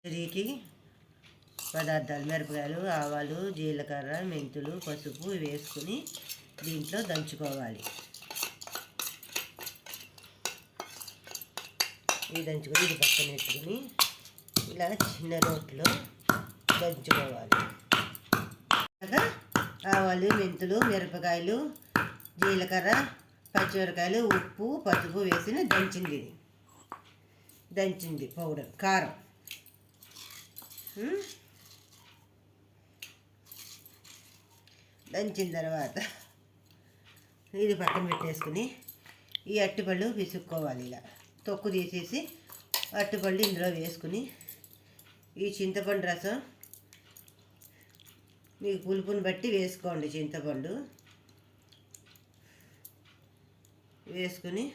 పచ్చడికి పదార్థాలు మిరపకాయలు, ఆవాలు, జీలకర్ర, మెంతులు, పసుపు వేసుకుని దీంట్లో దంచుకోవాలి. ఇది దంచుకొని ఇది పక్కన పెట్టుకుని ఇలా చిన్న రోట్లో దంచుకోవాలి. ఆవాలు, మెంతులు, మిరపకాయలు, జీలకర్ర, పచ్చిమిరకాయలు, ఉప్పు, పసుపు వేసిన దంచింది పౌడర్. కారం దంచిన తర్వాత ఇది పక్కన పెట్టేసుకుని ఈ అరటిపళ్ళు పిసుక్కోవాలి. ఇలా తొక్కు తీసేసి అరటిపళ్ళు ఇందులో వేసుకుని ఈ చింతపండు రసం మీకు పులుపుని బట్టి వేసుకోండి. చింతపండు వేసుకుని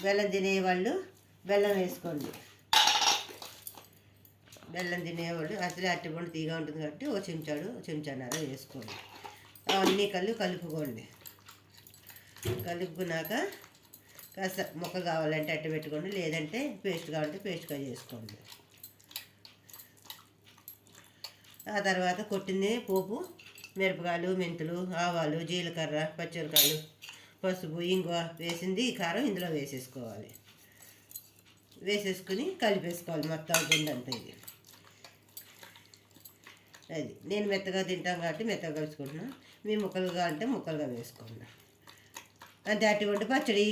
బెల్లం తినేవాళ్ళు బెల్లం వేసుకోండి. బెల్లం తినేవాళ్ళు అసలే అరటిపండు తీగా ఉంటుంది కాబట్టి ఓ చెంచాన్నర వేసుకోండి. అవన్నీ కలుపుకోండి. కలుపుకున్నాక కాస్త మొక్క కావాలంటే అట్ట పెట్టుకోండి, లేదంటే పేస్ట్ కావాలంటే పేస్ట్గా చేసుకోండి. ఆ తర్వాత కొట్టింది పోపు మిరపకాయలు, మెంతులు, ఆవాలు, జీలకర్ర, పచ్చిమిరకాయలు, పసుపు, ఇంగువ వేసింది కారం ఇందులో వేసేసుకోవాలి. వేసేసుకుని కలిపేసుకోవాలి మొత్తం గుండంతా. ఇది అది నేను మెత్తగా తింటాను కాబట్టి మెత్తగా కలుసుకుంటున్నాను. మీ ముక్కలుగా అంటే ముక్కలుగా వేసుకోండి. అంతే అటువంటి పచ్చడి.